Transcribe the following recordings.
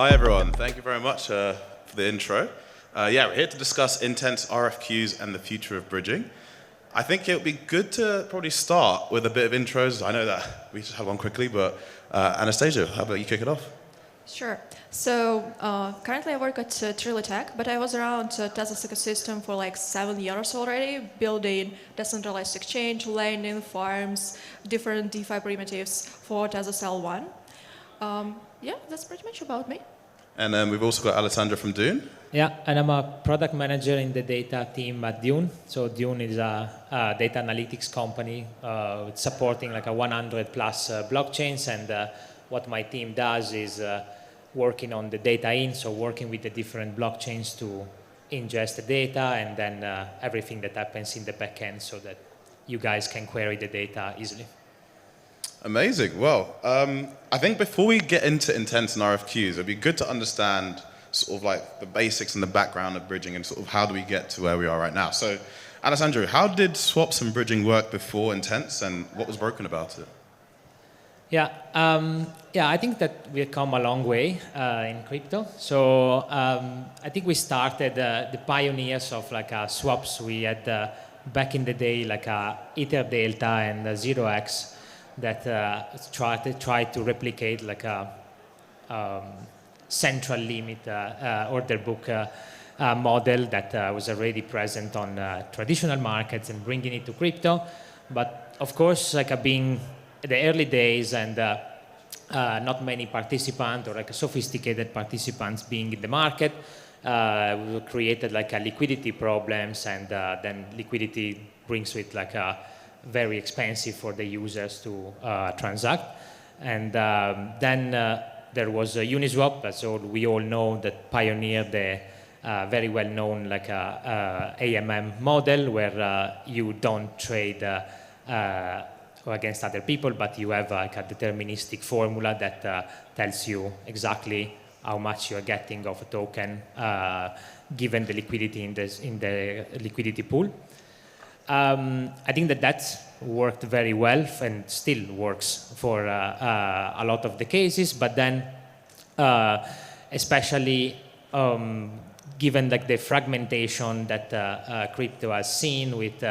Hi everyone, thank you very much for the intro. Yeah, we're here to discuss intense RFQs and the future of bridging. I think it would be good to probably start with a bit of intros. I know that we just had one quickly, but Anastasia, how about you kick it off? Sure. So currently I work at Tech, but I was around TezDev's ecosystem for like 7 years already, building decentralized exchange, lending, farms, different DeFi primitives for TezDev L1. Yeah, that's pretty much about me. And then we've also got Alessandra from Dune. Yeah, and I'm a product manager in the data team at Dune. So Dune is a data analytics company supporting like a 100 plus blockchains. And what my team does is working on the data in, so working with the different blockchains to ingest the data and then everything that happens in the backend so that you guys can query the data easily. Amazing. Well, I think before we get into intense and RFQs, it'd be good to understand sort of like the basics and the background of bridging and sort of how do we get to where we are right now. So, Alessandro, how did swaps and bridging work before intense and what was broken about it? Yeah, I think that we've come a long way in crypto. So I think we started the pioneers of like swaps. We had back in the day like Ether Delta and 0x that tried to replicate like a central limit order book model that was already present on traditional markets and bringing it to crypto. But of course, like being the early days and not many participants or like sophisticated participants being in the market, we created like a liquidity problems, and then liquidity brings with like a very expensive for the users to transact. And then there was Uniswap, as we all know, that pioneered the very well-known like AMM model where you don't trade against other people, but you have like a deterministic formula that tells you exactly how much you are getting of a token given the liquidity in the liquidity pool. I think that worked very well and still works for a lot of the cases, but then especially given like the fragmentation that crypto has seen with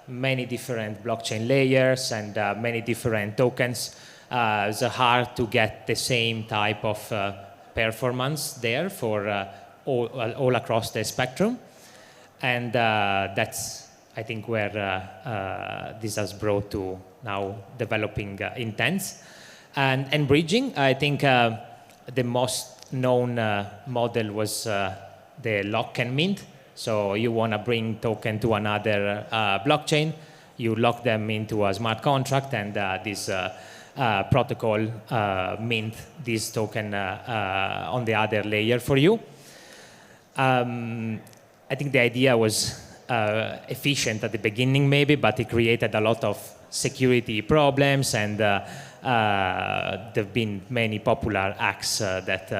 many different blockchain layers and many different tokens, it's hard to get the same type of performance there for all across the spectrum. And that's, I think, where this has brought to now developing intense. And bridging, I think the most known model was the lock and mint. So you want to bring token to another blockchain, you lock them into a smart contract, and this protocol mint this token on the other layer for you. I think the idea was efficient at the beginning maybe, but it created a lot of security problems, and there have been many popular hacks that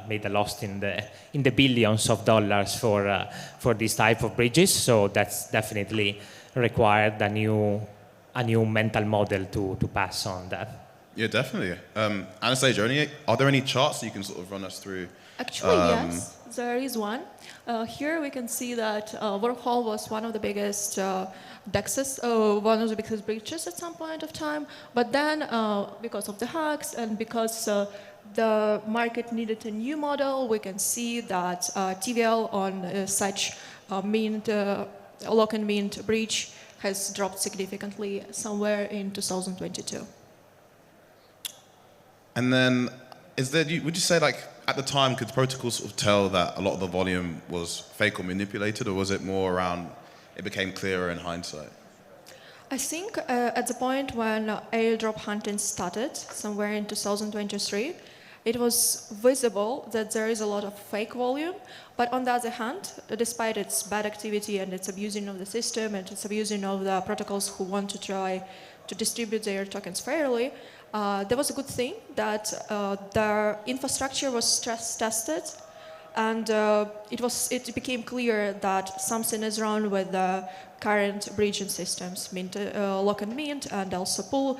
made a loss in the billions of dollars for this type of bridges. So that's definitely required a new mental model to pass on that. Yeah, definitely. Anastasia, are there any charts that you can sort of run us through? Actually, yes, there is one. Here we can see that Warhol was one of the biggest DEXs, one of the biggest breaches at some point of time. But then, because of the hacks and because the market needed a new model, we can see that TVL on such mint, lock and mint breach has dropped significantly somewhere in 2022. And then, would you say like at the time, could the protocol sort of tell that a lot of the volume was fake or manipulated, or was it more around it became clearer in hindsight? I think at the point when airdrop hunting started, somewhere in 2023, it was visible that there is a lot of fake volume. But on the other hand, despite its bad activity and its abusing of the system and its abusing of the protocols who want to try to distribute their tokens fairly, there was a good thing that their infrastructure was stress tested, and it became clear that something is wrong with the current bridging systems, mint, lock and mint, and also pool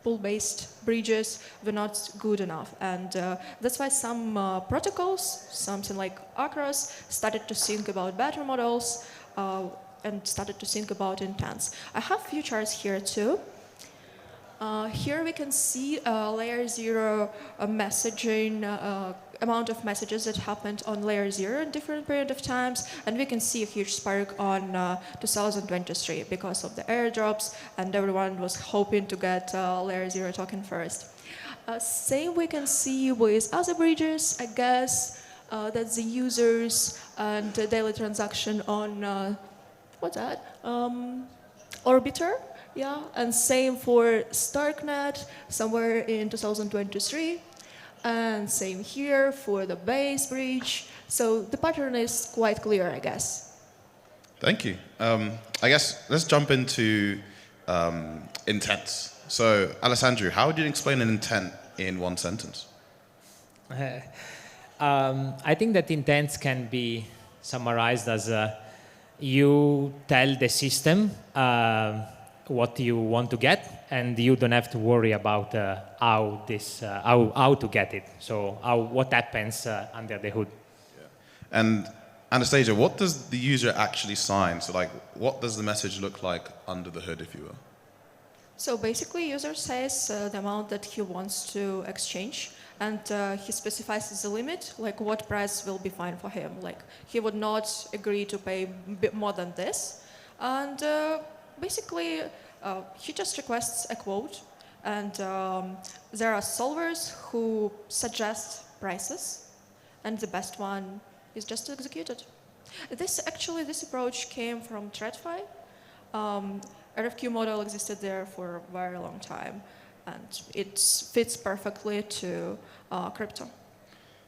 pool-based bridges were not good enough. And that's why some protocols, something like Acros, started to think about better models and started to think about intents. I have few charts here too. Here we can see layer 0 messaging, amount of messages that happened on layer 0 in different period of times, and we can see a huge spike on 2023 because of the airdrops, and everyone was hoping to get layer 0 token first. Same we can see with other bridges, I guess, that the users and the daily transaction on, what's that? Orbiter. Yeah, and same for Starknet, somewhere in 2023. And same here for the base bridge. So the pattern is quite clear, I guess. Thank you. I guess let's jump into intents. So, Alessandro, how would you explain an intent in one sentence? I think that intents can be summarized as you tell the system what you want to get, and you don't have to worry about how to get it. So what happens under the hood. Yeah. And Anastasia, what does the user actually sign? So like, what does the message look like under the hood, if you will? So basically, user says the amount that he wants to exchange, and he specifies the limit, like what price will be fine for him. Like he would not agree to pay a bit more than this, and basically, he just requests a quote, and there are solvers who suggest prices, and the best one is just executed. This approach came from TradFi. RFQ model existed there for a very long time, and it fits perfectly to crypto.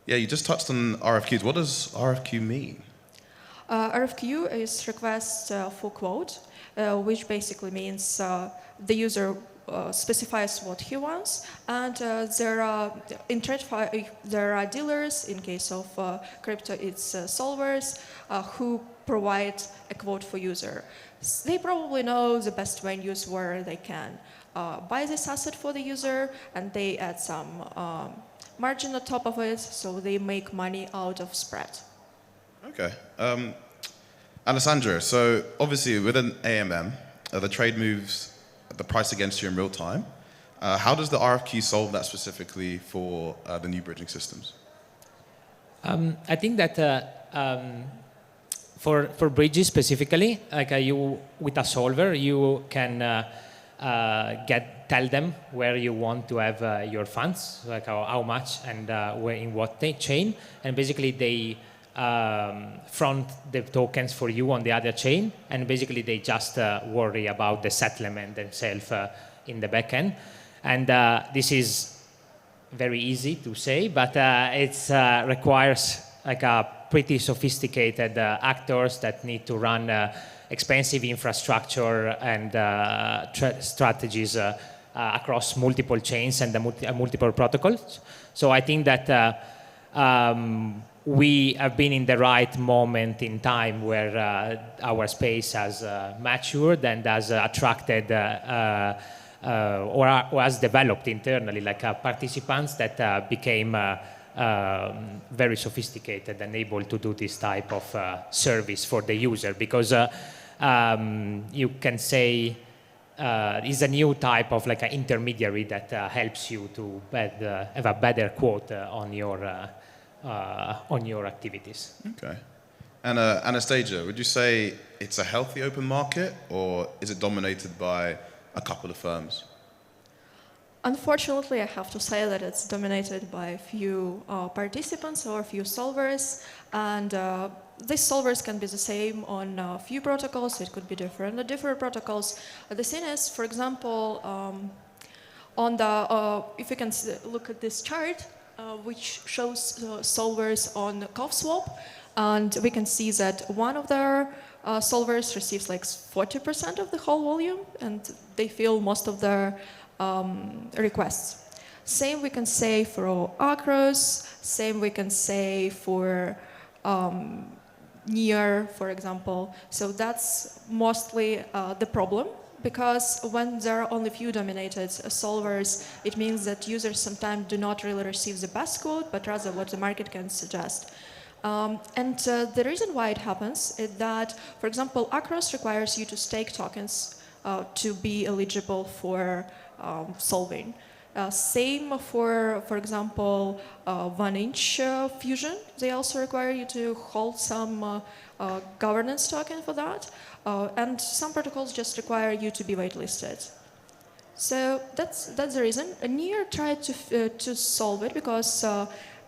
Yeah, you just touched on RFQs. What does RFQ mean? RFQ is request for quote, which basically means the user specifies what he wants, and there are dealers, in case of crypto it's solvers, who provide a quote for user. They probably know the best venues where they can buy this asset for the user, and they add some margin on top of it, so they make money out of spread. Okay. Alessandro, so obviously with an AMM, the trade moves the price against you in real time. How does the RFQ solve that specifically for the new bridging systems? I think that for bridges specifically, like you with a solver, you can tell them where you want to have your funds, like how much and where in what chain, and basically they front the tokens for you on the other chain, and basically they just worry about the settlement themselves in the backend. And this is very easy to say, but it requires like a pretty sophisticated actors that need to run expensive infrastructure and strategies across multiple chains and multiple protocols. So I think that we have been in the right moment in time where our space has matured and has attracted or has developed internally, like participants that became very sophisticated and able to do this type of service for the user, because you can say is a new type of like an intermediary that helps you to have a better quote on your activities. Okay. And Anastasia, would you say it's a healthy open market, or is it dominated by a couple of firms? Unfortunately, I have to say that it's dominated by a few participants or a few solvers, and these solvers can be the same on a few protocols. It could be different on different protocols. The thing is, for example, on the if you can look at this chart, which shows solvers on CoffSwap, and we can see that one of their solvers receives like 40% of the whole volume, and they fill most of their requests. Same we can say for Acros, same we can say for Near, for example. So that's mostly the problem Because when there are only few dominated solvers, it means that users sometimes do not really receive the best code, but rather what the market can suggest. The reason why it happens is that, for example, Acros requires you to stake tokens to be eligible for solving. Same for example, 1inch Fusion. They also require you to hold some governance token for that. And some protocols just require you to be waitlisted. So that's the reason. Near tried to solve it because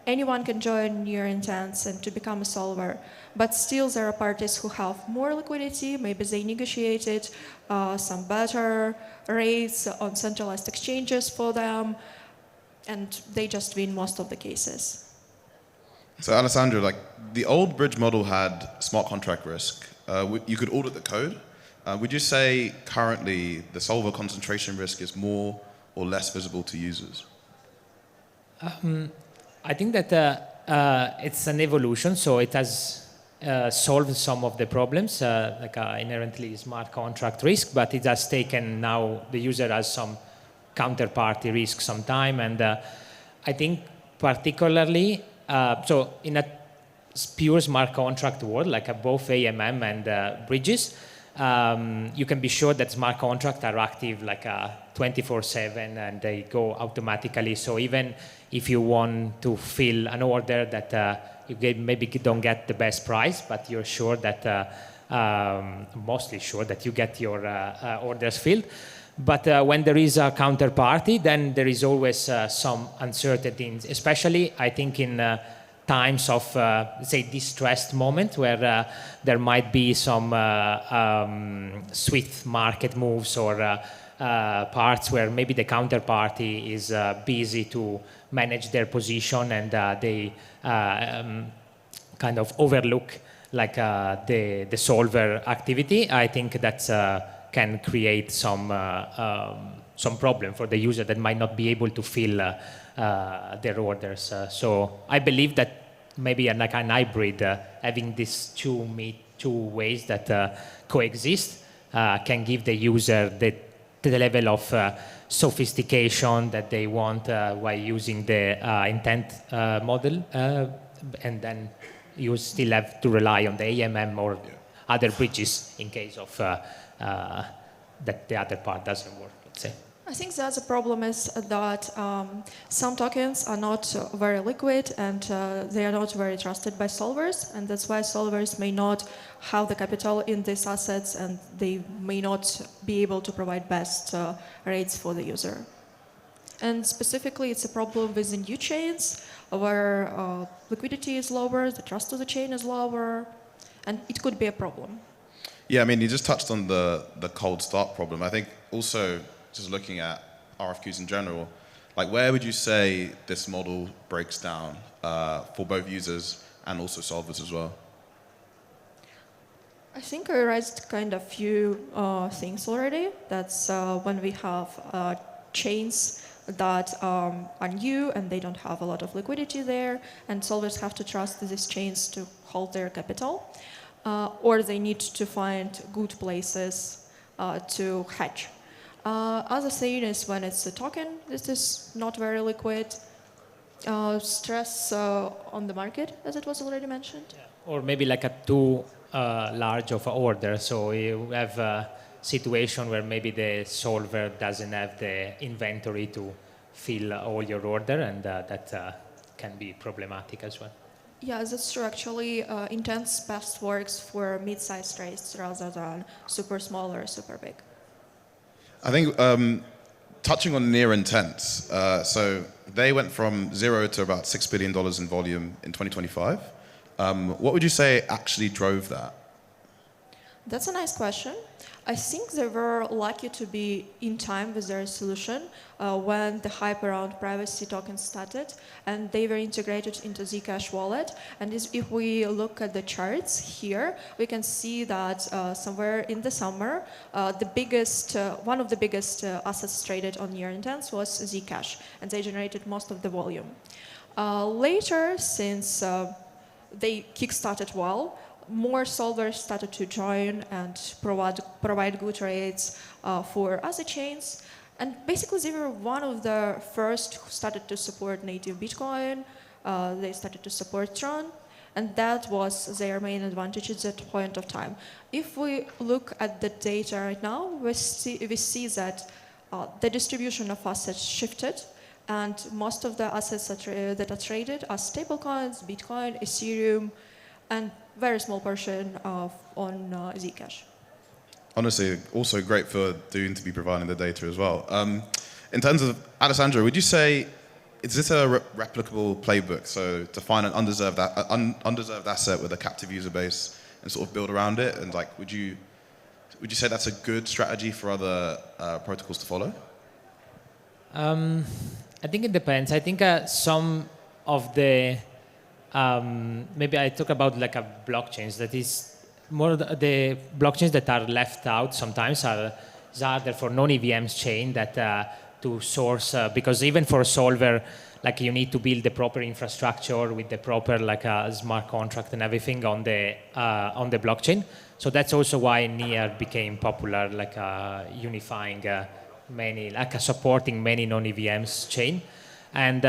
anyone can join Near Intents and to become a solver. But still there are parties who have more liquidity, maybe they negotiated some better rates on centralized exchanges for them, and they just win most of the cases. So Alessandro, like the old bridge model had smart contract risk. You could audit the code. Would you say currently the solver concentration risk is more or less visible to users? I think that it's an evolution, so it has solved some of the problems, like inherently smart contract risk, but it has taken now the user has some counterparty risk sometime, and I think particularly, so in a pure smart contract world, like both AMM and bridges, you can be sure that smart contracts are active like 24/7 and they go automatically. So even if you want to fill an order that you maybe don't get the best price, but you're sure that, mostly sure that you get your orders filled. But when there is a counterparty, then there is always some uncertainty, especially I think in times of, say, distressed moment where there might be some swift market moves or parts where maybe the counterparty is busy to manage their position and they kind of overlook like the solver activity. I think that can create some problem for the user that might not be able to fill their orders. So I believe that maybe like an hybrid, having these two ways that coexist can give the user the level of sophistication that they want while using the intent model, and then you still have to rely on the AMM or other bridges in case of that the other part doesn't work, let's say. I think the other problem is that some tokens are not very liquid and they are not very trusted by solvers, and that's why solvers may not have the capital in these assets and they may not be able to provide best rates for the user. And specifically, it's a problem with the new chains where liquidity is lower, the trust of the chain is lower, and it could be a problem. Yeah, I mean, you just touched on the cold start problem. I think also, just looking at RFQs in general, like where would you say this model breaks down for both users and also solvers as well? I think I raised kind of few things already. That's when we have chains that are new and they don't have a lot of liquidity there, and solvers have to trust these chains to hold their capital, or they need to find good places to hedge. Other thing is when it's a token, this is not very liquid. Stress on the market, as it was already mentioned. Yeah. Or maybe like a too large of an order. So you have a situation where maybe the solver doesn't have the inventory to fill all your order, and that can be problematic as well. Yeah, that's true. Actually, Intents best works for mid-sized trades rather than super small or super big. I think touching on Near Intents, so they went from 0 to about $6 billion in volume in 2025. What would you say actually drove that? That's a nice question. I think they were lucky to be in time with their solution when the hype around privacy tokens started, and they were integrated into Zcash wallet. And if we look at the charts here, we can see that somewhere in the summer, one of the biggest assets traded on Near Intents was Zcash, and they generated most of the volume. Later, since they kickstarted well, more solvers started to join and provide good rates for other chains. And basically, they were one of the first who started to support native Bitcoin. They started to support Tron. And that was their main advantage at that point of time. If we look at the data right now, we see that the distribution of assets shifted, and most of the assets that are traded are stablecoins, Bitcoin, Ethereum, and very small portion on Zcash. Honestly, also great for Dune to be providing the data as well. In terms of Alessandro, would you say, is this a replicable playbook? So to find an undeserved asset with a captive user base and sort of build around it, and like, would you say that's a good strategy for other protocols to follow? I think it depends. I think some of the maybe I talk about like a blockchains that is more the blockchains that are left out sometimes are harder for non-EVMs chain that to source because even for a solver, like you need to build the proper infrastructure with the proper like a smart contract and everything on the blockchain. So that's also why NEAR became popular, like unifying many, like supporting many non-EVMs chain. And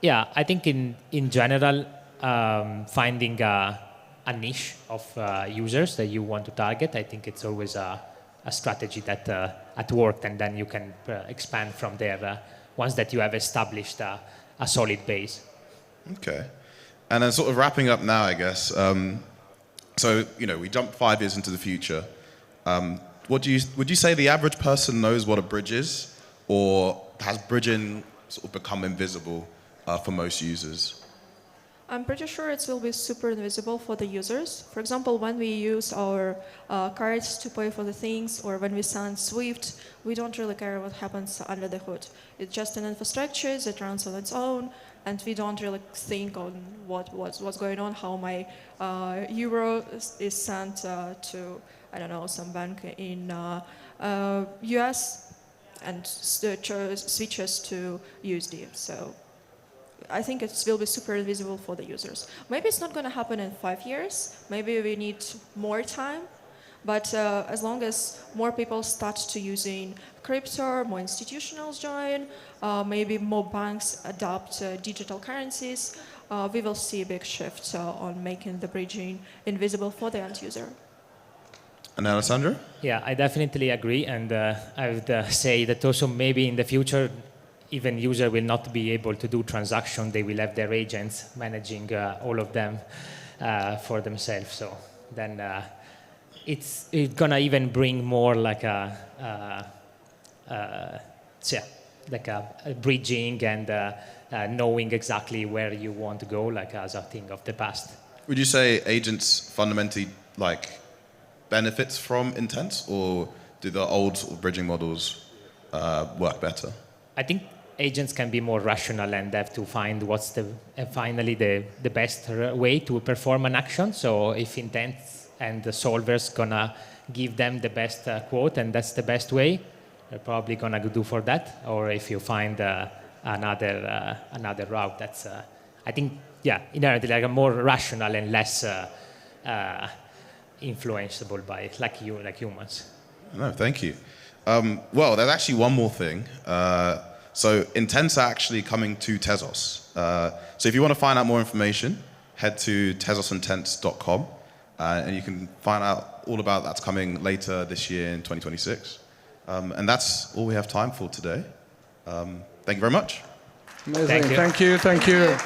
yeah, I think in general, finding a niche of users that you want to target, I think it's always a strategy that at work, and then you can expand from there once that you have established a solid base. Okay. And then sort of wrapping up now, I guess. So, we jumped 5 years into the future. Would you say the average person knows what a bridge is, or has bridging sort of become invisible for most users? I'm pretty sure it will be super invisible for the users. For example, when we use our cards to pay for the things, or when we send SWIFT, we don't really care what happens under the hood. It's just an infrastructure that runs on its own, and we don't really think on what's going on, how my euro is sent to, I don't know, some bank in US and switches to USD. So I think it will be super invisible for the users. Maybe it's not going to happen in 5 years. Maybe we need more time. But as long as more people start to using crypto, more institutionals join, maybe more banks adopt digital currencies, we will see a big shift on making the bridging invisible for the end user. And Alessandro? Yeah, I definitely agree. And I would say that also maybe in the future, even user will not be able to do transaction. They will have their agents managing all of them for themselves. So then it's gonna even bring more like a bridging and knowing exactly where you want to go, like as a thing of the past. Would you say agents fundamentally benefits from intents, or do the old sort of bridging models work better? I think agents can be more rational and have to find what's finally the best way to perform an action. So if intents and the solver's gonna give them the best quote and that's the best way, they're probably gonna do for that. Or if you find another route, that's I think inherently like a more rational and less influenceable by like humans. No, thank you. Well, there's actually one more thing. So intents are actually coming to Tezos. So if you want to find out more information, head to tezosintents.com and you can find out all about that's coming later this year in 2026. And that's all we have time for today. Thank you very much. Amazing. Thank you.